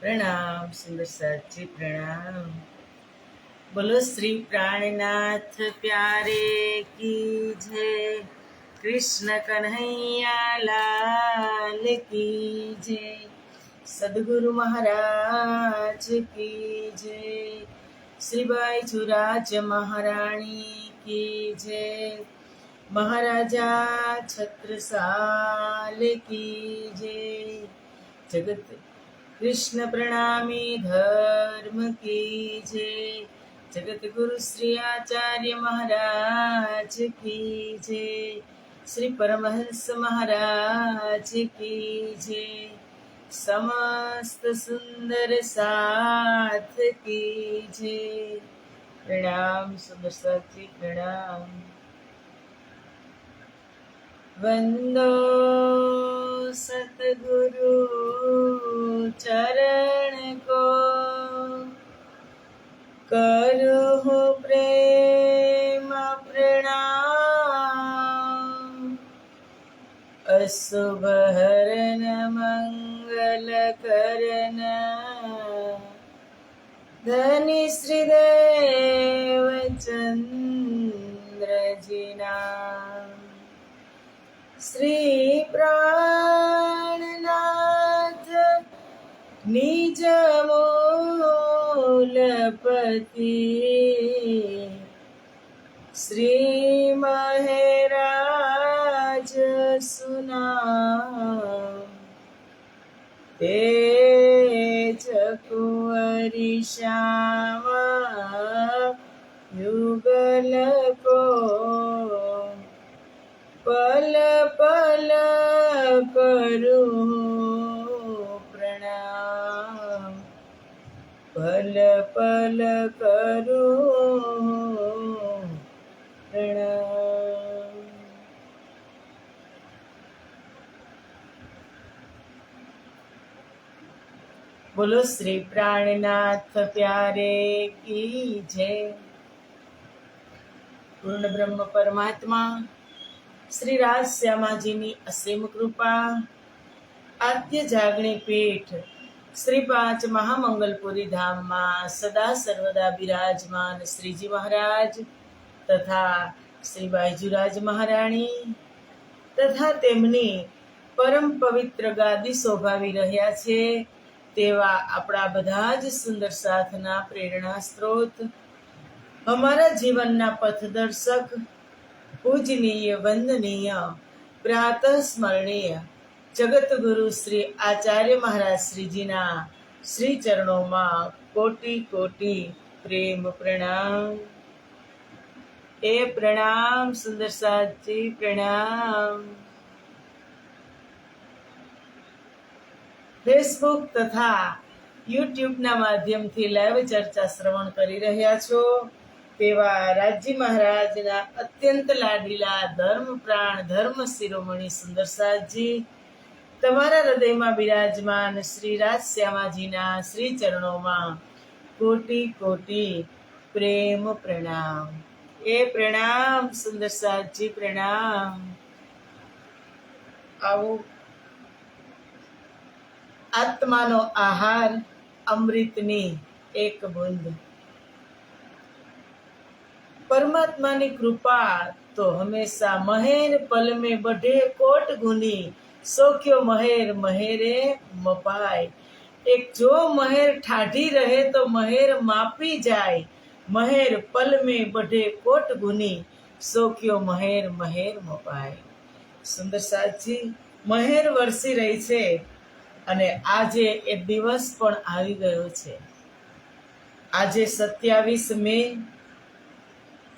प्रणाम सुंदर साथी प्रणाम। बोलो श्री प्राणनाथ प्यारे की जय। कृष्ण कन्हैया लाल की जय। सदगुरु महाराज की जय। श्री बाईचुराज महारानी की जय। महाराजा छत्रसाल की जय। जगत कृष्ण प्रणामी धर्म की जय। जगत गुरु श्री आचार्य महाराज की जय। श्री परमहंस महाराज की जय। समस्त सुंदर साथ की जय। प्रणाम सुंदर साथ जी प्रणाम। वंदो सतगुरु चरण को, करो प्रेम प्रणाम। अशुभ हरन मंगल करन, धनी श्रीदेव चंद्र जिना। श्री प्राणनाथ निज मूलपति, श्री महराज सुना। तेज कुंवरी श्यामा युगल को, पल पल करूं प्रणाम। पल पल करूं प्रणाम। बोलो श्री प्राणनाथ प्यारे की जय। पूर्ण ब्रह्म परमात्मा श्री राज श्यामाजीની અસીમ કૃપા, આદ્ય જાગણી પીઠ શ્રી 5 મહામંગલપુરી ધામમાં સદા સર્વદા બિરાજમાન શ્રીજી મહારાજ તથા શ્રી બાઈજુરાજ મહારાણી તથા તેમની પરમ પવિત્ર ગાદી શોભાવી રહ્યા છે તેવા આપણા બધા જ સુંદર સાથના પ્રેરણા સ્ત્રોત, અમારા જીવનના પથદર્શક, પૂજનીય વંદનીય પ્રાતઃ સ્મરણીય જગત ગુરુ શ્રી આચાર્ય મહારાજ શ્રીજીના શ્રી ચરણોમાં કોટી કોટી પ્રેમ પ્રણામ। એ પ્રણામ સુંદર સાથી પ્રણામ। ફેસબુક તથા યુટ્યુબના માધ્યમથી લાઈવ ચર્ચા શ્રવણ કરી રહ્યા છો તેવા રાજજી મહારાજના અત્યંત લાડીલા ધર્મ પ્રાણ ધર્મ શિરોમણી સુંદર સાજી, તમારા હૃદયમાં બિરાજમાન શ્રી રાજ શ્યામાજીના શ્રી ચરણોમાં કોટી કોટી પ્રેમ પ્રણામ। એ પ્રણામ સુંદર સાજી પ્રણામ। આવો આત્માનો આહાર, અમૃતની એક બુંદ। परमात्मा की कृपा तो हमेशा महेर पल में बढ़े कोट गुनी, सो क्यों महेर महेरे मपाय। एक जो महेर ठाढ़ी रहे तो महेर मापी जाए, महेर पल में बढ़े कोट गुनी, सो क्यों महेर महेर मपाय। सुंदर साथी, महेर वरसी रही छे અને આજે એ દિવસ પણ આવી ગયો છે। આજે 27 મે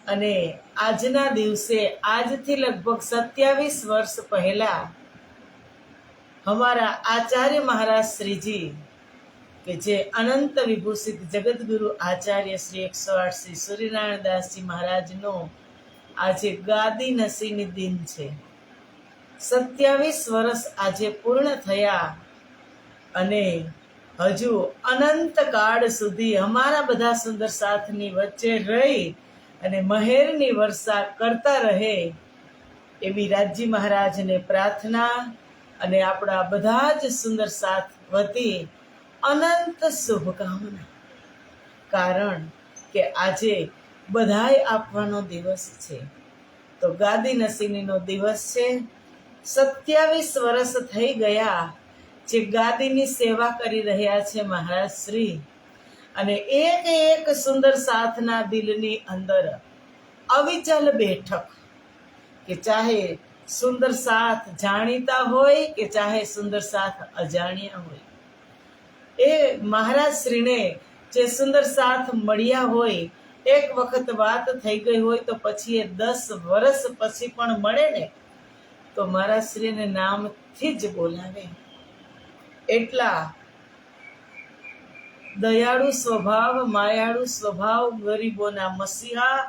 અને આજના દિવસે આજથી લગભગ 27 વર્ષ પહેલા हमारा आचार्य महाराज श्री जी के जे अनंत विभूषित जगत गुरु आचार्य श्री 108 श्री सूर्यनारायण दास जी महाराज नो આજે ગાદી નસીની દિન છે। 27 વર્ષ આજે પૂર્ણ થયા અને હજુ અનંત કાળ સુધી અમારા બધા સુંદર સાથની વચ્ચે રહી અને મહેરની વર્ષા કરતા રહે એવી રાજજી મહારાજને પ્રાર્થના અને આપણા બધા જ સુંદર સાથ વતી અનંત શુભકામના. કારણ કે આજે બધાય આપવાનો દિવસ છે. તો ગાદી નસીનીનો દિવસ છે. 27 વર્ષ થઈ ગયા જે ગાદીની સેવા કરી રહ્યા છે મહારાજ શ્રી. અને એક એક સુંદર સાથના દિલની અંદર અવિચલ બેઠક, કે ચાહે સુંદર સાથ જાણીતા હોય કે ચાહે સુંદર સાથ અજાણ્યા હોય, એ મહારાજ શ્રીને જે સુંદર સાથ મળ્યા હોય, એક વખત વાત થઈ ગઈ હોય તો પછી એ 10 વર્ષ પછી પણ મળે ને તો મહારાજ શ્રીને નામથી જ બોલાવે. એટલા દયાળુ સ્વભાવ, માયાળુ સ્વભાવ, ગરીબોના મસીહા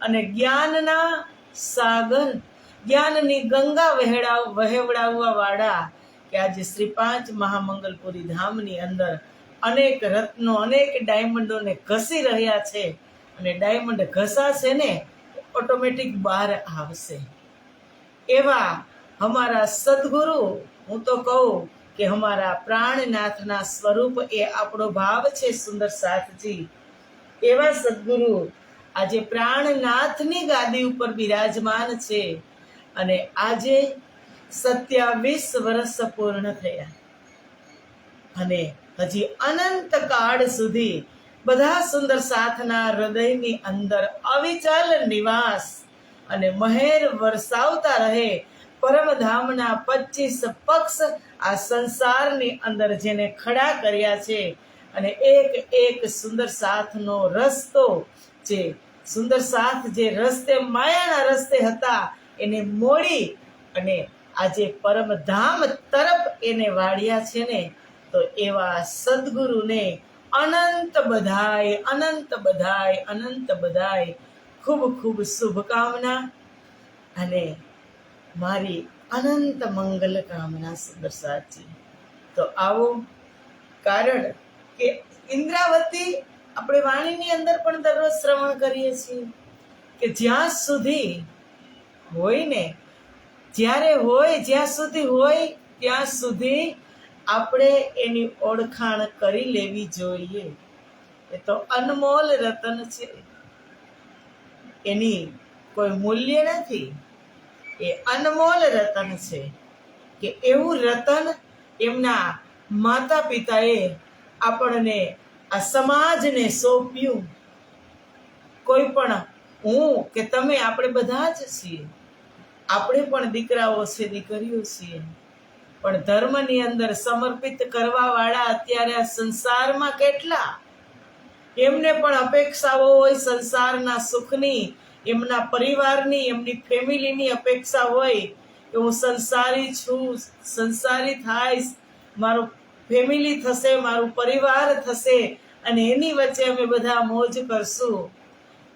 અને જ્ઞાનના સાગર, જ્ઞાનની ગંગા વહેવડાવવા વાળા, કે આજે શ્રી 5 મહામંગલપુરી ધામની અંદર અનેક રત્નો, અનેક ડાયમંડોને ઘસી રહ્યા છે. અને ડાયમંડ ઘસાશે ને ઓટોમેટિક બહાર આવશે. એવા હમારા સદગુરુ, હું તો કહું કે હમારા પ્રાણનાથના સ્વરૂપ એ આપણો ભાવ છે સુંદર સાથજી. એવા સદગુરુ આજે પ્રાણનાથની ગાદી ઉપર બિરાજમાન છે. અને આજે 27 વર્ષ પૂર્ણ થયા અને હજી અનંત કાળ સુધી બધા સુંદર સાથના હૃદયની અંદર અવિચલ નિવાસ અને મહેર વરસાવતા રહે. પરમધામના 25 પક્ષ આ સંસારની અંદર જેને ખડા કર્યા છે, અને એક એક સુંદર સાથનો રસ્તો, જે સુંદર સાથ જે રસ્તે માયાના રસ્તે હતા એને મોડી અને આજે પરમધામ તરફ એને વાળ્યા છે ને, તો એવા સદગુરુને અનંત બધાય, અનંત બધાય, અનંત બધાય ખૂબ ખૂબ શુભકામના અને મારી અનંત મંગલ કામના સુંદર સાચી. તો આવો, કારણ કે ઇન્દ્રાવતી આપણે વાણીની અંદર પણ દરરોજ શ્રવણ કરીએ છીએ કે જ્યાં સુધી હોય ને, જ્યારે હોય, જ્યાં સુધી હોય ત્યાં સુધી આપણે એની ઓળખાણ કરી લેવી જોઈએ. એ તો અનમોલ રતન છે, એની કોઈ મૂલ્ય નથી. એ અનમોલ રતન છે કે એવું રતન એમના માતા પિતાએ આપણને, આ સમાજને સોંપ્યું. કોઈ પણ હું કે તમે, આપણે બધા જ છીએ. આપણે પણ દીકરાઓ છે, દીકરીઓ છીએ. પણ ધર્મની અંદર સમર્પિત કરવા વાળા અત્યારે આ સંસારમાં કેટલા? એમને પણ અપેક્ષાઓ હોય સંસારના સુખની, એમના પરિવારની, એમની ફેમિલીની અપેક્ષા હોય કે હું સંસારી છું, સંસારી થાઈશ, મારું ફેમિલી થશે, મારું પરિવાર થશે અને એની વચ્ચે અમે બધા મોજ કરશું.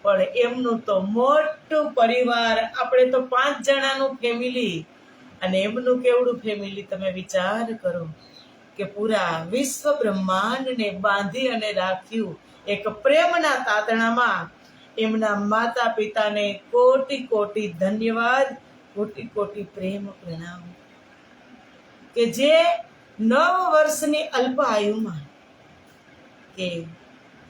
પણ એમનું તો મોટું પરિવાર, આપણે તો 5 જણાનું ફેમિલી, અને એમનું કેવડું ફેમિલી તમે વિચાર કરો કે પૂરા વિશ્વ બ્રહ્માંડને બાંધી અને રાખ્યું એક પ્રેમના તાતણામાં. એમના માતા પિતાને કોટી કોટી ધન્યવાદ, કોટી કોટી પ્રેમ પ્રણામ, કે જે 9 વર્ષની અલ્પ આયુમાં, કે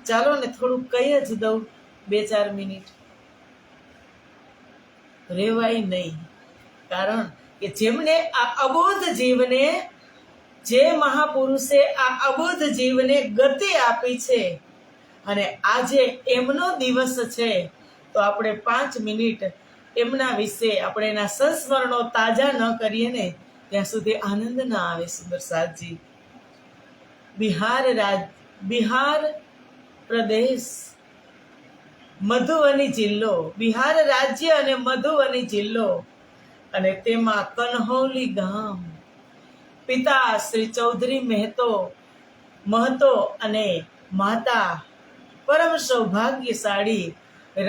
ચાલો ને થોડું કહી જ દઉં, 2-4 મિનિટ રેવાય નહીં. કારણ કે જેમને આ અબોધ જીવને, જે મહાપુરુષે આ અબોધ જીવને ગતિ આપી છે, અને આજે એમનો દિવસ છે, તો આપણે 5 મિનિટ એમના વિશે આપણે એના સંસ્મરણો તાજા ન કરીએ ને ત્યાં સુધી આનંદ ના આવે. સુંદર સાથજી, બિહાર પ્રદેશ, મધુબની જિલ્લો, બિહાર રાજ્ય અને મધુબની જિલ્લો, અને તેમાં કન્હૌલી ગામ. પિતા શ્રી ચૌધરી મહતો અને માતા પરમ સૌભાગ્યશાળી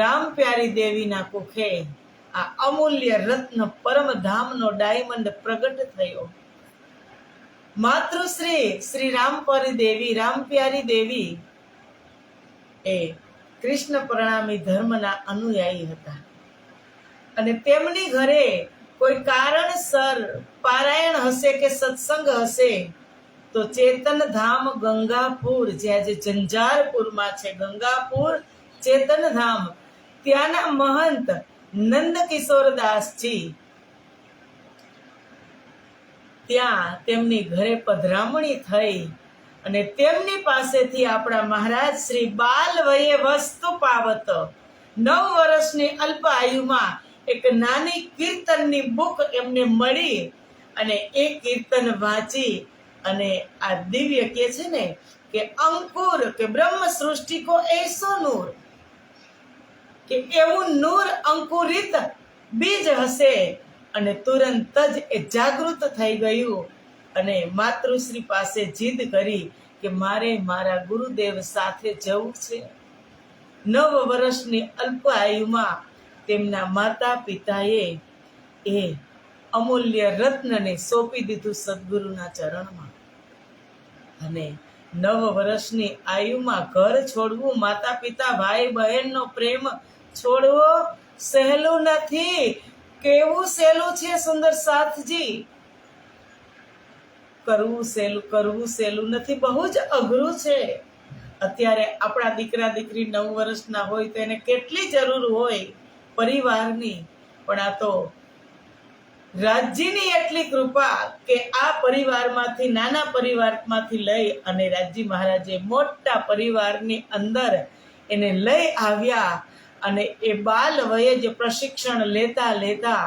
રામપ્યારી દેવીના કુખે આ અમૂલ્ય રત્ન પરમધામનો ડાયમંડ પ્રગટ થયો. માતૃશ્રી શ્રી રામપ્યારી દેવી એ કૃષ્ણ પ્રણામી ધર્મના અનુયાયી હતા. અને તેમની ઘરે કોઈ કારણસર પારાયણ હશે કે સત્સંગ હશે તો ચેતન ધામ ગંગાપુર, જ્યાં જે જંજારપુરમાં છે ગંગાપુર ચેતન ધામ, ત્યાંના મહંત નંદકિશોરદાસજી, ત્યાં તેમની ઘરે પધરામણી થઈ અને તેમની પાસેથી આપણા મહારાજ શ્રી બાલ વયે વસ્તુ પાવત, 9 વર્ષની અલ્પ આયુમાં એક નાની કીર્તનની બુક એમને મળી અને એ કીર્તન વાંચી અને આ દિવ્ય કે છે ને કે અંકુર કે બ્રહ્મ સૃષ્ટિ કો એસો નૂર, કે એવું નૂર અંકુરિત બીજ હશે અને તુરંત જ એ જાગૃત થઈ ગયું અને માતૃશ્રી પાસે જીદ કરી કે મારે મારા ગુરુદેવ સાથે જવું છે. 9 વર્ષની અલ્પ આયુમાં તેમના માતા પિતાએ એ અમૂલ્ય રત્નને સોંપી દીધું સદગુરુના ચરણમાં. અને 9 વર્ષની આયુમાં ઘર છોડવું, માતા પિતા ભાઈ બહેનનો પ્રેમ છોડવો સહેલું નથી. કેવું સહેલું છે સુંદર સાથજી, કરવું સહેલું નથી, બહુ જ અઘરું છે. અત્યારે આપણા દીકરા દીકરી 9 વર્ષના હોય તો એને કેટલી જરૂર હોય પરિવારની, પણ આ તો રાજ્યની એટલી કૃપા કે આ પરિવારમાંથી, નાના પરિવારમાંથી લઈ અને રાજજી મહારાજે મોટા પરિવારની અંદર એને લઈ આવ્યા અને એ બાલ વયે જે પ્રશિક્ષણ લેતા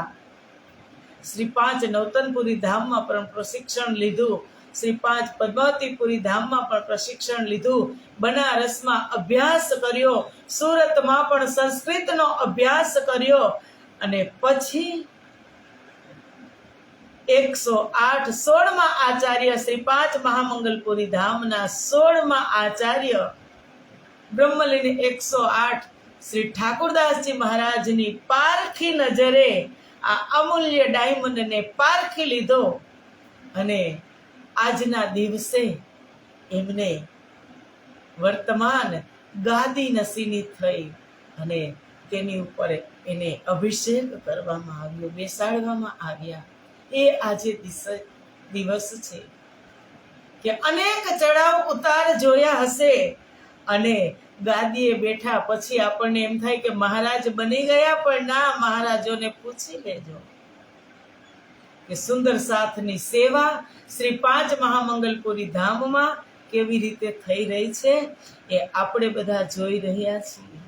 શ્રી 5 નવતનપુરી ધામમાં પણ પ્રશિક્ષણ લીધું, શ્રી 5 પદ્માવતીપુરી ધામમાં પણ પ્રશિક્ષણ લીધું, બનારસમાં અભ્યાસ કર્યો, સુરતમાં પણ સંસ્કૃતનો અભ્યાસ કર્યો અને પછી 108 16મા આચાર્ય શ્રી 5 મહામંગલપુરી ધામના 16મા આચાર્ય બ્રહ્મલીન 108 શ્રી ઠાકુરદાસજી મહારાજની પારખી નજરે આ અમૂલ્ય ડાયમંડને પારખી લીધો અને આજના દિવસે એમને વર્તમાન ગાદી નસીની થઈ અને તેની ઉપર એને અભિષેક કરવામાં આવ્યો, બેસાડવામાં આવ્યા. એ આજે દિવસ છે કે અનેક ચડાવ ઉતાર જોયા હશે અને ગાદીએ બેઠા પછી આપણને એમ થાય કે મહારાજ બની ગયા, પણ ના, મહારાજોને પૂછી લેજો કે સુંદર સાથની સેવા શ્રી 5 મહામંગલપુરી ધામમાં કેવી રીતે થઈ રહી છે એ આપણે બધા જોઈ રહ્યા છીએ.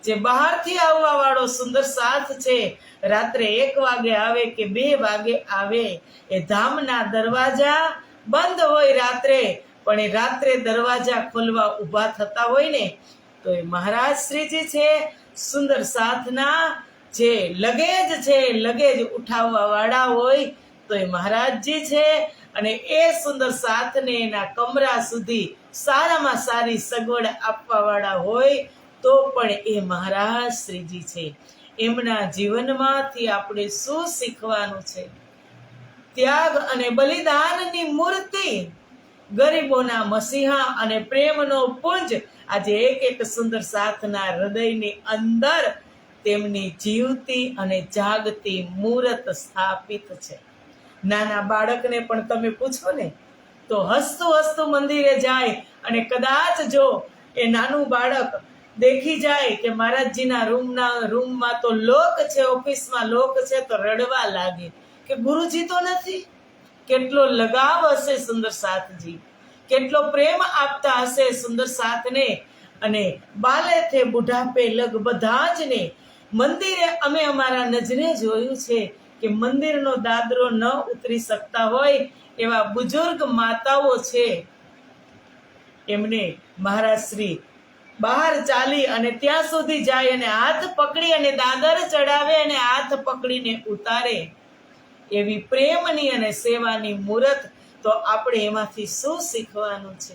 જે બહારથી આવવા વાળો સુંદર સાથ છે, રાત્રે 1 વાગે આવે કે 2 વાગે આવે, એ ધામના દરવાજા બંધ હોય રાત્રે, પણ એ રાત્રે દરવાજા ખોલવા ઊભા થતા હોય ને તો એ મહારાજ શ્રીજી છે, સુંદર સાથના જે લગેજ છે, લગેજ ઉઠાવવા વાળા હોય તો એ મહારાજજી છે અને એ સુંદર સાથને એના કમરા સુધી સારામાં સારી સગવડ આપવા વાળા હોય તો પણ એ મહારાજ શ્રીજી છે. એમના જીવનમાંથી આપણે શું શીખવાનું છે? ત્યાગ અને બલિદાનની મૂર્તિ, ગરીબોના મસીહા અને પ્રેમનો પુંજ. આજે એક સુંદર સાથના હૃદયની અંદર તેમની જીવતી અને જાગતી મૂર્ત સ્થાપિત છે. નાના બાળકને પણ તમે પૂછો ને તો હસતું મંદિરે જાય અને કદાચ જો એ નાનું બાળક દેખી જાય કે મહારાજજીના રૂમમાં તો લોક છે, ઓફિસમાં લોક છે, તો રડવા લાગે કે ગુરુજી તો નથી. કેટલો લગાવ હશે સુંદર સાથજી, કેટલો પ્રેમ આપતા હશે સુંદર સાથને. અને બાલેથી બુઢાપે લગ બધા જ ને મંદિરે અમે અમારા નજરે જોયું છે કે મંદિરનો દાદરો ન ઉતરી શકતા હોય એવા બુજુર્ગ માતાઓ છે, એમને મહારાજ શ્રી બહાર ચાલી અને ત્યાં સુધી જાય અને હાથ પકડી અને દાદર ચડાવે અને હાથ પકડીને ઉતારે. એવી પ્રેમની અને સેવાની મૂર્ત. તો આપણે એમાંથી શું શીખવાનું છે?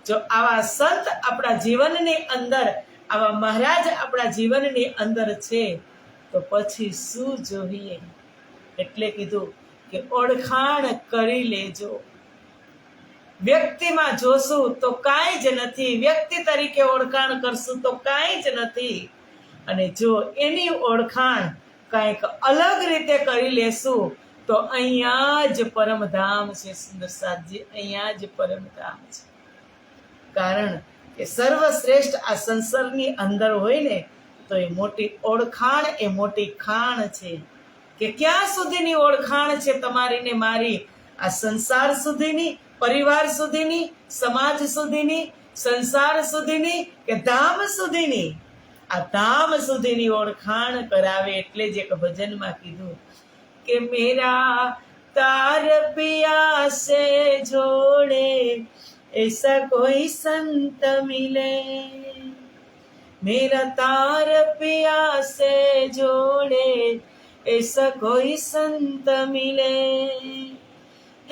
જો આવા સંત આપણા જીવનની અંદર, આવા મહારાજ આપણા જીવનની અંદર છે તો પછી શું જોઈએ? એટલે કીધું કે ઓળખાણ કરી લેજો. વ્યક્તિમાં જોશું તો કાંઈ જ નથી, વ્યક્તિ તરીકે ઓળખાણ કરશું તો કાંઈ જ નથી. અને જો એની ઓળખાણ કાંઈક અલગ રીતે કરી લેશું તો અહીંયા જ પરમધામ છે સુંદર સાથજી, અહીંયા જ પરમધામ છે. કારણ કે સર્વશ્રેષ્ઠ આ સંસારની અંદર હોય ને તો એ મોટી ઓળખાણ, એ મોટી ખાણ છે. કે ક્યાં સુધીની ઓળખાણ છે તમારી ને મારી? આ સંસાર સુધીની, પરિવાર સુધીની, સમાજ સુધીની, સંસાર સુધીની કે ધામ સુધીની? આ ધામ સુધીની ઓળખાણ કરાવે. એટલે જ એક ભજનમાં કીધું કે મેરા તાર પિયા સે જોડે ऐसा कोई संत मिले, मेरा तार पिया से जोड़े ऐसा कोई संत मिले,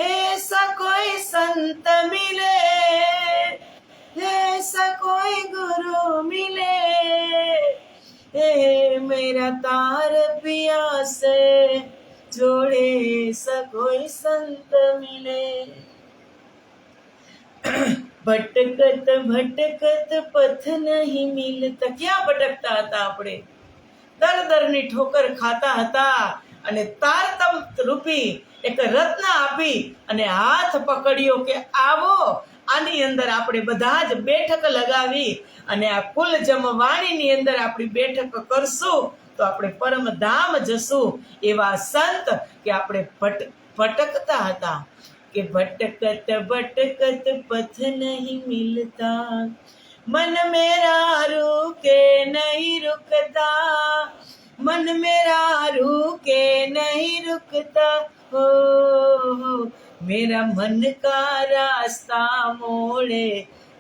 ऐसा कोई संत मिले, ऐसा कोई गुरु मिले, मेरा तार पिया से जोड़े ऐसा कोई संत मिले. ભટકત ભટકત પથ નહીં મિલતા. ક્યાં ભટકતા હતા આપણે? દરની ઠોકર ખાતા હતા અને તારતમ રૂપી એક રત્ન આપી અને હાથ પકડ્યો કે આવો, આની અંદર આપણે બધા જ બેઠક લગાવી અને આ કુલ જમવાણીની અંદર આપણી બેઠક કરશું તો આપણે પરમધામ જશું. એવા સંત કે આપણે ભટકતા હતા કે ભટકત ભટકત પથ નહીં મિલતા, मन मेरा रुके नहीं रुकता, मन मेरा रुके नहीं रुकता, हो मेरा मन का रास्ता मोड़े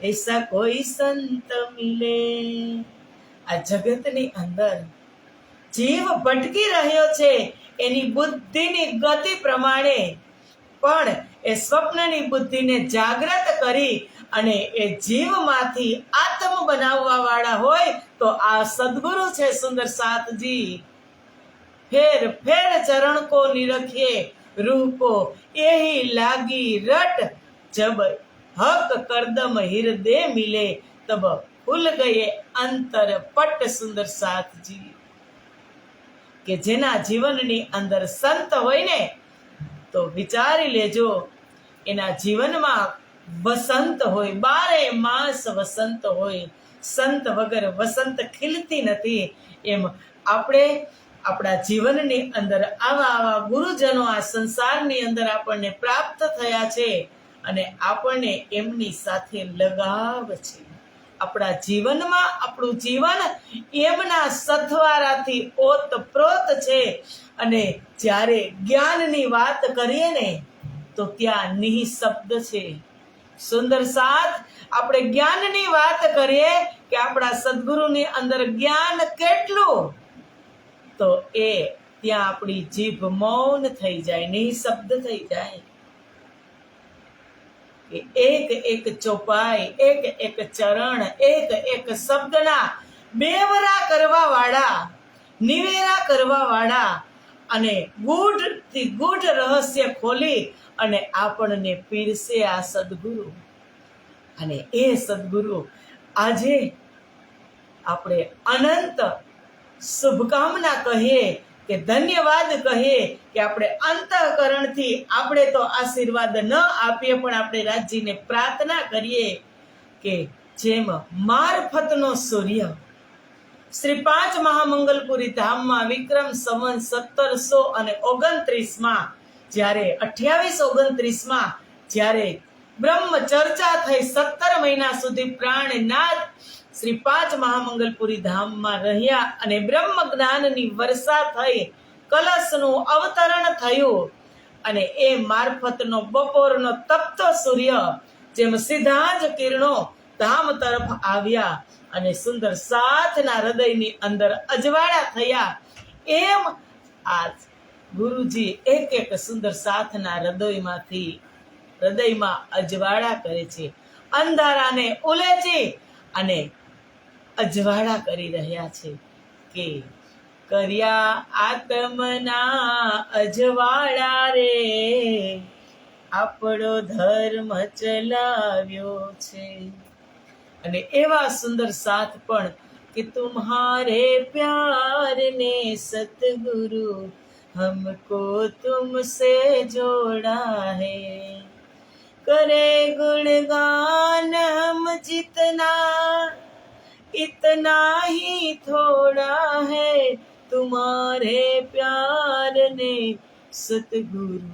ऐसा कोई संत मिले. આ જગતની અંદર જીવ ભટકી રહ્યો છે એની બુદ્ધિની ગતિ પ્રમાણે, પણ એ સ્વપ્નની બુદ્ધિને જાગૃત કરી અને એ જીવમાંથી આત્મ બનાવવા વાળા હોય તો આ સદગુરુ છે સુંદર સાથજી. ફેર ફેર ચરણ કો નિરખે રૂહ કો यही लागी रट, जब हक करदम हृदय मिले तब खुल गए अंतर पट. सुंदर साथजी કે જેના જીવનની અંદર સંત હોય ને તો વિચારી લેજો એના જીવનમાં વસંત હોય, બારે માસ વસંત હોય. સંત વગર વસંત ખીલતી નથી. એમ આપણે આપણા જીવનની અંદર આવા ગુરુજનો આ સંસારની અંદર આપણને પ્રાપ્ત થયા છે અને આપણને એમની સાથે લગાવ છે. આપણા જીવનમાં આપણું જીવન એમના સથવારાથી ઓતપ્રોત છે. અને જ્યારે જ્ઞાનની વાત કરીએ ને તો ત્યાં નિઃશબ્દ છે. સુંદર સાથ, આપણે જ્ઞાનની વાત કરીએ કે આપણા સદગુરુની અંદર જ્ઞાન કેટલું, તો એ ત્યાં આપણી જીભ મૌન થઈ જાય, નિઃશબ્દ થઈ જાય. કે એક એક ચોપાઈ, એક એક ચરણ, એક એક શબ્દના બેવરા કરવા વાળા, નિવેરા કરવા વાળા અને ગૂઢથી ગૂઢ રહસ્ય ખોલી અને આપણને પીરસે આ સદગુરુ. અને એ સદગુરુ આજે આપણે અનંત શુભકામના કહીએ કે ધન્યવાદ કહીએ કે આપણે અંતઃકરણથી આપણે તો આશીર્વાદ ન આપીએ પણ આપણે રાજ્યને પ્રાર્થના કરીએ કે જેમ મારફતનો સૂર્ય શ્રી 5 મહામંગલપુરી ધામમાં વિક્રમ સંવત 1729 જ્યારે 2829 જ્યારે બ્રહ્મ ચર્ચા થઈ 17 મહિના સુધી પ્રાણનાથ શ્રી 5 મહામંગલપુરી ધામમાં રહ્યા અને બ્રહ્મ જ્ઞાનની વર્ષા થઈ, કલશનું અવતરણ થયું અને એ મારફતનો બપોરનો તપતો સૂર્ય જેમ સીધા જ કિરણો ધામ તરફ આવ્યા અને સુંદર સાથના હૃદયની અંદર અજવાળા થયા, એમ આજ ગુરુજી એક એક સુંદર સાથના હૃદયમાં અજવાળા કરે છે. અંધારાને ઉલેચી અને અજવાળા કરી રહ્યા છે કે કર્યા આત્મના અજવાળા રે, આપણો ધર્મ ચલાવ્યો છે. અને એવા સુંદર સાથ પણ કે તુમ્હારે પ્યાર ને સતગુરુ हमको तुमसे जोड़ा है। करे गुणगान हम जितना, इतना ही थोड़ा है। तुम्हारे प्यार ने सतगुरु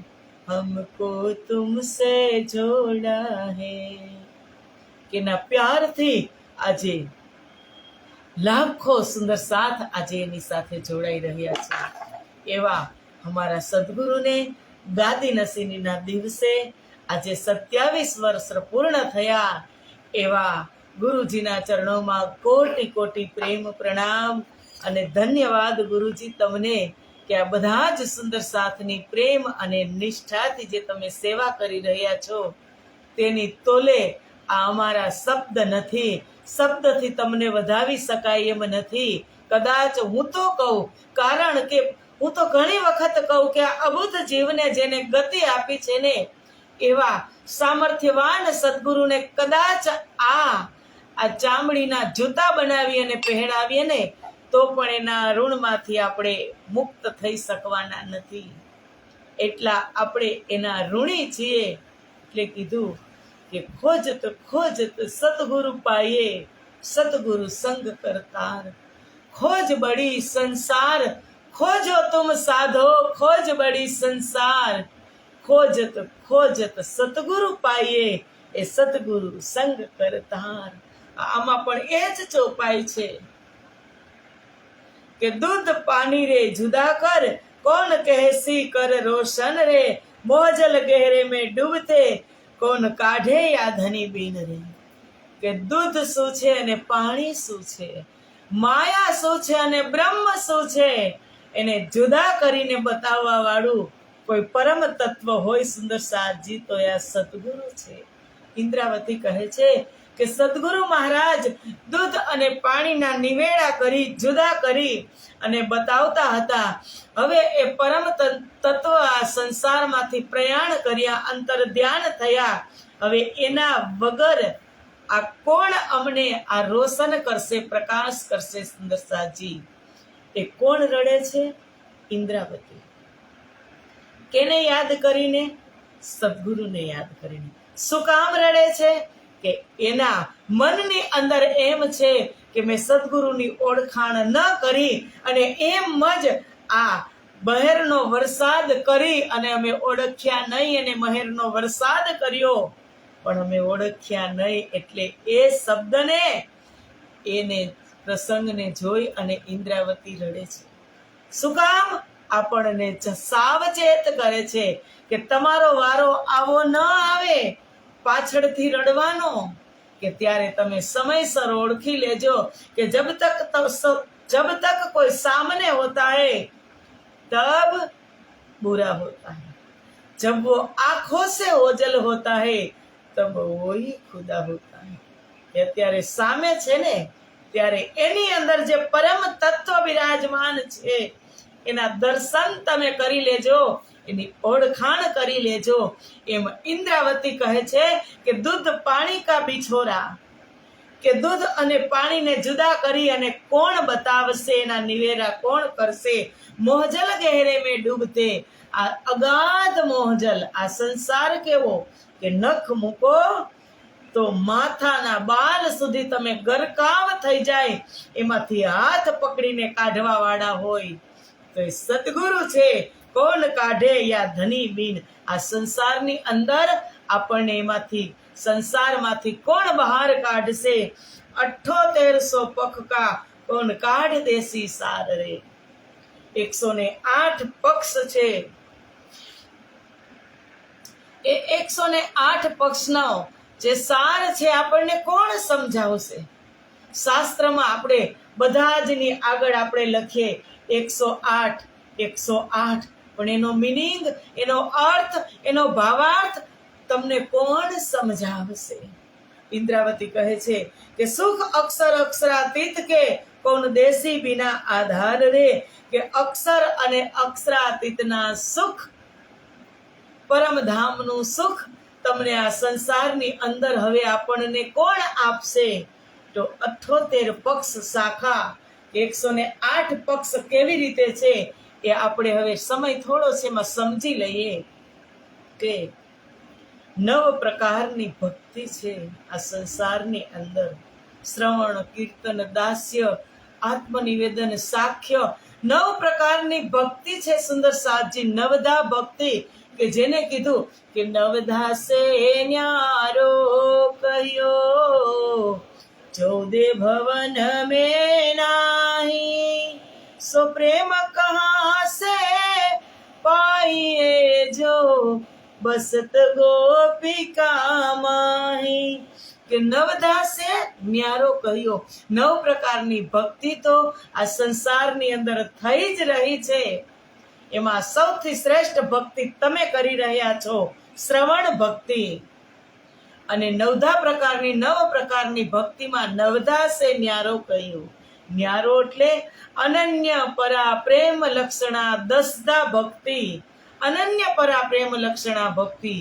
हमको तुमसे जोड़ा है। કે ના પ્યારથી આજે લાખો સુંદર સાથ આજે એની સાથે જોડાઈ રહ્યા છે। એવા અમારા સદગુરુને ગાદી નસીનીના દિવસે આજે 27 વર્ષ પૂર્ણ થયા। એવા ગુરુજીના ચરણોમાં કોટી કોટી પ્રેમ પ્રણામ અને ધન્યવાદ ગુરુજી તમને, કે આ બધા જ સુંદર સાથની પ્રેમ અને નિષ્ઠાથી જે તમે સેવા કરી રહ્યા છો તેની તોલે આ અમારા શબ્દ નથી, શબ્દથી તમને વધાવી શકાય એમ નથી। કદાચ હું તો કહું, કારણ કે હું તો ઘણી વખત કહું કે આ અબુદ્ધ જીવને જેને ગતિ આપી છે ને એવા સામર્થ્યવાન સદગુરુને કદાચ આ ચામડીના જૂતા બનાવી અને પહેરાવીએ ને તો પણ એના ઋણમાંથી આપણે મુક્ત થઈ શકવાના નથી। એટલા આપણે એના ઋણી છીએ। એટલે કીધું કે ખોજત ખોજત સતગુરુ પાયે, સતગુરુ સંગ કરતાર। खोज बड़ी संसार, खोजो तुम साधो, खोज बड़ी संसार। खोजत खोजत सतगुरु पाइए, એ સતગુરુ સંગ કરતાર। આમાં પણ એ જ ચોપાઈ છે કે દૂધ પાણી રે જુદા કર, કોણ કહેસી કર રોશન રે। મોજલ ગહેરે में ડૂબતે, કોણ કાઢે યા ધની બીન રે। કે દૂધ શું છે અને પાણી શું છે, માયા શું છે અને બ્રહ્મ શું છે, એને જુદા કરીને બતાવવા વાળું કોઈ પરમ તત્વ હોય સુંદર સાજી તો આ સદગુરુ છે। ઇન્દ્રાવતી કહે છે કે સદગુરુ મહારાજ દૂધ અને પાણીના નિવેડા કરી જુદા કરી અને બતાવતા હતા। હવે એ પરમ તત્વ આ સંસારમાંથી પ્રયાણ કર્યા, અંતર ધ્યાન થયા। હવે એના વગર આ કોણ અમને આ રોશન કરશે, પ્રકાશ કરશે સુંદર સાજી। એ કોણ રડે છે? ઇન્દ્રાવતી। કેને યાદ કરીને? સદગુરુને યાદ કરીને। શું કામ રડે છે? કે એના મનની અંદર એમ છે કે મેં સદગુરુની ઓળખાણ ન કરી અને એમ જ આ મહેરનો વરસાદ કરી અને અમે ઓળખ્યા નહીં, અને મહેરનો વરસાદ કર્યો પણ અમે ઓળખ્યા નહીં। એટલે એ શબ્દને, એને પ્રસંગને જોઈ અને ઇન્દ્રાવતી રડે છે। શું કામ? આપણને સાવચેત કરે છે કે તમારો વારો આવો ન આવે પાછળથી રડવાનો, કે ત્યારે તમે સમયસર ઓળખી લેજો કે જબ તક કોઈ સાमने होता है तब बुरा होता है, जब वो आंखों से ओझल होता है तब वही खुदा होता है। કે અત્યારે સામે છે ને ત્યારે એની અંદર જે પરમ તત્વ બિરાજમાન છે એના દર્શન તમે કરી લેજો, એની ઓળખાણ કરી લેજો। એમ ઇન્દ્રાવતી કહે છે કે દૂધ પાણી કા બિછોરા, કે દૂધ અને પાણીને જુદા કરી અને કોણ બતાવશે, એના નિવેરા કોણ કરશે। મોહજલ ગહેરે મેં ડૂબતે, આ અગાધ મોહજલ, આ સંસાર કેવો કે નખ મૂકો તો માથાના બાલ સુધી તમે ગરકાવ થઈ જાય, એમાંથી હાથ પકડીને કાઢવા વાળા હોય તો એ સદગુરુ છે। કોણ કાઢે યા ધની બીન, આ સંસારની અંદર આપણને એમાંથી સંસારમાંથી કોણ બહાર કાઢશે। 7800 પખ કા કોણ કાઢ દેસી સાર રે। 108 પક્ષ છે, એ 108 પક્ષનો જે સાર છે આપણને કોણ સમજાવશે? શાસ્ત્રમાં આપણે બધા જની આગળ આપણે લખીએ 108 108, પણ એનો મિનિંગ, એનો અર્થ, એનો ભાવાર્થ તમને કોણ સમજાવશે? ઇન્દ્રાવતી કહે છે કે સુખ અક્ષર અક્ષરાતીત કે કોણ દેસી બિના આધાર રે। કે અક્ષર અને અક્ષરાતીતના સુખ, પરમધામનું સુખ તમને આ સંસારની અંદર હવે આપણને કોણ આપશે? તો 78 પક્ષ શાખા, 108 પક્ષ કેવી રીતે છે એ આપણે હવે સમય થોડો છે એમાં સમજી લઈએ કે 9 પ્રકારની ભક્તિ છે આ સંસારની અંદર. શ્રવણ, કીર્તન, દાસ્ય, આત્મનિવેદન, સાખ્ય, 9 પ્રકારની ભક્તિ છે. સુંદર સાતજી નવધા ભક્તિ કે જેને કીધું કે નવધા સે ન્યારો કહ્યો 14 ભવન में नाही सो प्रेम कहाँ से पाइए जो बसत गोपिका माही કે નવધા સે ન્યારો કહ્યો. 9 પ્રકારની ભક્તિ તો આ સંસારની અંદર થઈ જ રહી છે. એમાં સૌથી શ્રેષ્ઠ ભક્તિ તમે કરી રહ્યા છો શ્રવણ ભક્તિ. અને 9 પ્રકારની ભક્તિમાં નવધા સે ન્યારો કહ્યું. ન્યારો એટલે અનન્ય પરા પ્રેમ લક્ષણા 10ધા ભક્તિ. અનન્ય પરા પ્રેમ લક્ષણા ભક્તિ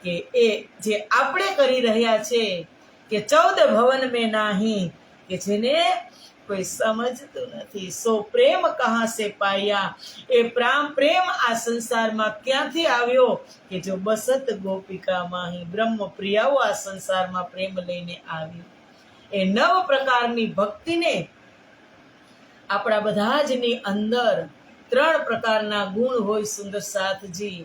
કે એ જે આપણે કરી રહ્યા છે કે 14 ભવન મેં નાહી કે જેને કોઈ સમજતું નથી. સો પ્રેમ કહા સે પાયા. એ પ્રેમ આ સંસારમાં ક્યાંથી આવ્યો કે જો બસત ગોપિકા માહી. બ્રહ્મ પ્રિયાઓ આ સંસારમાં પ્રેમ લઈને આવ્યો. એ 9 પ્રકારની ભક્તિને આપણા બધા જની અંદર 3 પ્રકારના ગુણ હોય. સુંદર સાથજી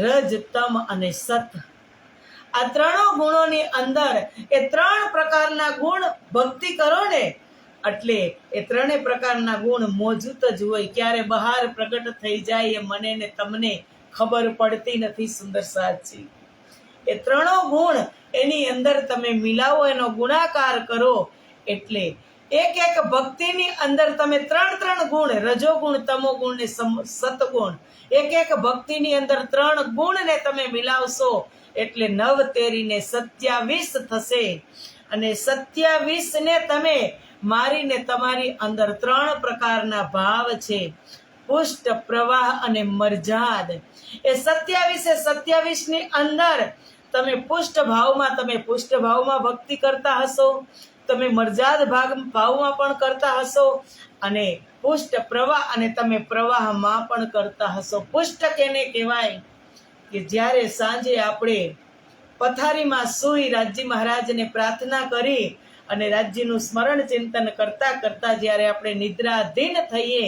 રજ, તમ અને સત. આ 3 ગુણોની અંદર એ 3 પ્રકારના ગુણ ભક્તિ કરો ને એટલે એ 3 પ્રકારના ગુણ મોજૂદ જ હોય. ક્યારે બહાર પ્રગટ થઈ જાય એ મને ને તમને ખબર પડતી નથી. સુંદર સાતજી એ 3 ગુણ એની અંદર તમે મિલાવો, એનો ગુણાકાર કરો એટલે એક ભક્તિની અંદર તમે 3 ગુણ, રજોગુણ, તમોગુણ ને સતગુણ, એક ભક્તિની અંદર 3 ગુણને તમે મિલાવશો એટલે 9 તેરીને 27 થશે. અને 27 ને તમે મારીને તમારી અંદર 3 પ્રકારના ભાવ છે પુષ્ટ, પ્રવાહ અને મરજાદ. એ 27 ની અંદર તમે પુષ્ટ ભાવમાં ભક્તિ કરતા હશો, તમે મરજાદ ભાવમાં પણ કરતા હશો અને પુષ્ટ પ્રવાહ અને તમે પ્રવાહમાં પણ કરતા હશો. પુષ્ટ કેને કહેવાય કે જ્યારે સાંજે આપણે પથારીમાં સૂઈ રાજજી મહારાજને પ્રાર્થના કરી અને રાજજીનું સ્મરણ ચિંતન કરતા કરતા જ્યારે આપણે નિદ્રાધીન થઈએ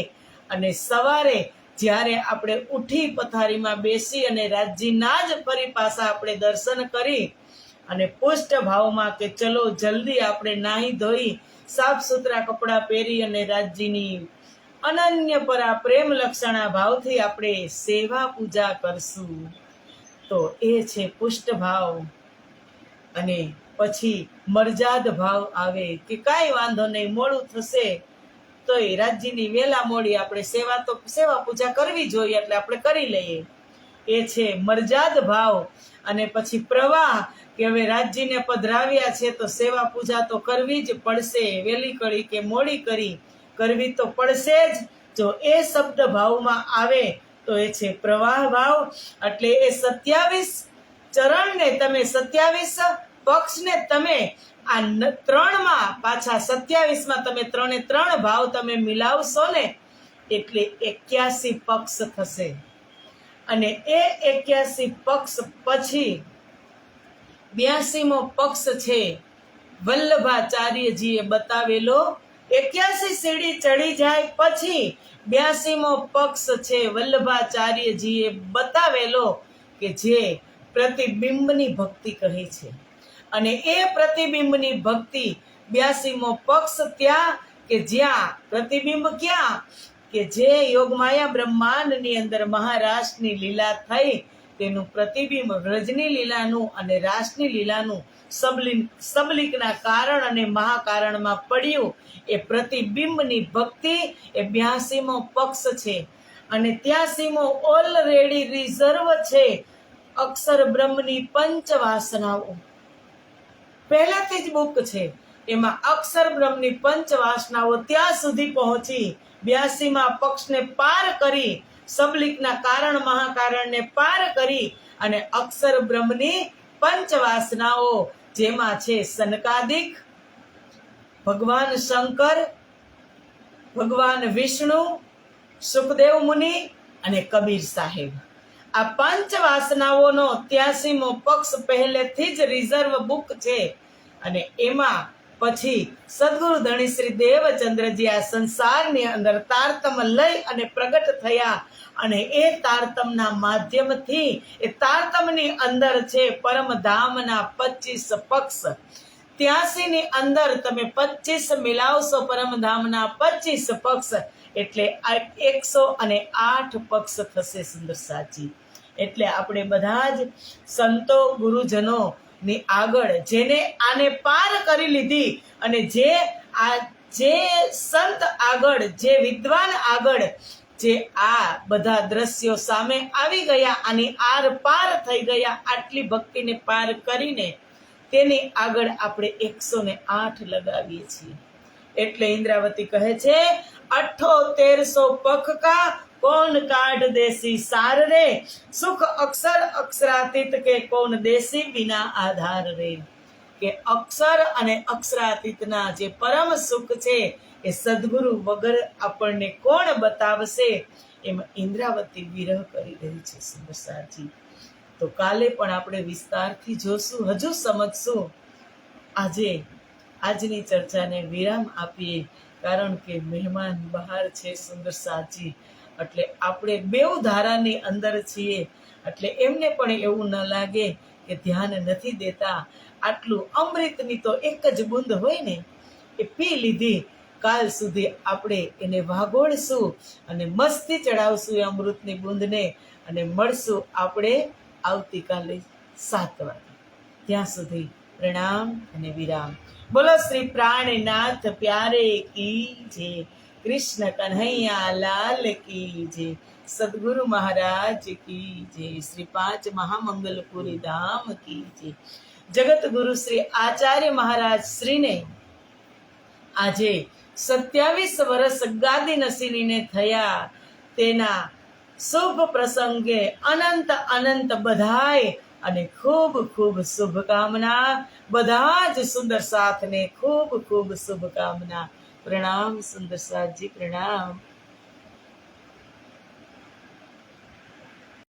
અને સવારે જ્યારે આપણે ઉઠી પથારીમાં બેસી અને રાજજીના જ ફરી પાછા આપણે દર્શન કરી અને પુષ્ટ ભાવમાં કે ચલો જલ્દી આપણે નાહી ધોઈ સાફ સુથરા કપડાં પહેરી અને રાજજીની અનન્ય પરા પ્રેમ લક્ષણા ભાવથી આપણે સેવા પૂજા કરશું તો એ છે પુષ્ટ ભાવ. અને પછી મરજાદ ભાવ આવે કે કાંઈ વાંધો નહીં, મોડું થશે તો એ રાજજીની વેલા મોડી આપણે સેવા પૂજા કરવી જોઈએ એટલે આપણે કરી લઈએ. એ છે મરજાદ ભાવ. અને પછી પ્રવાહ કે હવે રાજજીને પધરાવ્યા છે તો સેવા પૂજા તો કરવી જ પડશે, વેલી કરી કે મોડી કરવી તો પડશે જ. જો એ શબ્દ ભાવમાં આવે તો એ છે પ્રવાહ ભાવ. એટલે એ 27 ચરણને તમે 27 પક્ષને તમે આ 3માં પાછા 27માં તમે 3 ભાવ તમે મિલાવશો ને એટલે 81 પક્ષ થશે. અને એ 81 પક્ષ પછી 82મો પક્ષ છે વલ્લભાચાર્યજીએ બતાવેલો. 81 સીડી ચડી જાય પછી 82મો પક્ષ છે વલ્લભાચાર્યજીએ બતાવેલો કે જે પ્રતિબિંબની ભક્તિ કહે છે. અને એ પ્રતિબિંબની ભક્તિ 82મો પક્ષ ત્યાં કે જ્યાં પ્રતિબિંબ ક્યાં કે જે યોગમાયા બ્રહ્માંડની અંદર મહારાસની લીલા થઈ તેનું પ્રતિબિંબ વ્રજની લીલાનું અને રાસની લીલાનું સબલિકના કારણ અને મહાકારણમાં પડ્યું. એ પ્રતિબિંબની ભક્તિ એ 82મો પક્ષ છે. અને 83મો ઓલરેડી રિઝર્વ છે અક્ષર બ્રહ્મની પંચવાસનાઓ. પહેલાથી જ બુક છે એમાં અક્ષર બ્રહ્મની પંચવાસનાઓ ત્યાં સુધી પહોંચી 82મા પક્ષને પાર કરી, સબલિકના કારણ મહાકારણને પાર કરી અને અક્ષર બ્રહ્મની પંચવાસનાઓ જેમાં છે સનકાદિક, ભગવાન શંકર, ભગવાન વિષ્ણુ, સુખદેવ મુનિ અને કબીર સાહેબ. આ પંચ વાસનાઓનો 83મો પક્ષ પહેલેથી જ રિઝર્વ બુક છે. અને એમાં પછી સદગુરુ ધણી શ્રી દેવચંદ્રજી આ સંસારની અંદર તારતમ લઈ અને પ્રગટ થયા. અને એ તારતમના માધ્યમથી એ તારતમની અંદર છે પરમધામના 25 પક્ષ. 83 ની અંદર તમે 25 મિલાવશો પરમધામના 25 પક્ષ એટલે 108 પક્ષ થશે. સુંદર સાચી. એટલે આપણે બધા જ સંતો ગુરુજનો ની આગળ જેને આને પાર કરી લીધી અને જે સંત આગળ, જે વિદ્વાન આગળ, જે આ બધા દ્રશ્યો સામે આવી ગયા, આની આર પાર થઈ ગયા, આટલી ભક્તિને પાર કરીને તેની આગળ આપણે 108 લગાવીએ છીએ. એટલે ઇન્દ્રાવતી કહે છે 7800 પખ કા कौन काढ़ देसी सार रे, सुख अक्षर अक्षरातीत के कौन देसी बिना आधार रे. કે અક્ષર અને અક્ષરાતીતના જે પરમ સુખ છે એ સદગુરુ વગર આપણને કોણ બતાવશે. એમાં ઇન્દ્રાવતી વિરહ કરી રહી છે. સુંદર સાચી. તો કાલે પણ આપણે વિસ્તારથી જોશું, હજુ સમજશું. આજે આજની ચર્ચાને વિરામ આપીએ, કારણ કે મહેમાન બહાર છે. સુંદર સાચી. એટલે આપણે બેઉ ધારાની અંદર છીએ, એટલે એમને પણ એવું ન લાગે કે ધ્યાન નથી દેતા. આટલું અમૃતની તો એક જ બૂંદ હોય ને, એ પી લીધી. કાલ સુધી આપણે એને વાગોળશું અને મસ્તી ચડાવશું એ અમૃતની બૂંદને, અને મળશું આપણે આવતીકાલે 7 વાગે. ત્યાં સુધી પ્રણામ અને વિરામ. બોલો શ્રી પ્રાણનાથ પ્યારે કી જય. કૃષ્ણ કન્હૈયા લાલ કી જય. સદગુરુ મહારાજ કી જય. શ્રી 5 મહામંગલપુરી ધામ કી જય. જગત ગુરુ શ્રી આચાર્ય મહારાજ શ્રીને આજે 27 વર્ષ ગાદી નસીનીને થયા. તેના શુભ પ્રસંગે અનંત અનંત બધાય અને ખૂબ ખૂબ શુભકામના. બધા જ સુંદર સાથને ખૂબ ખૂબ શુભકામના. પ્રણામ સુંદર સાથજી, પ્રણામ.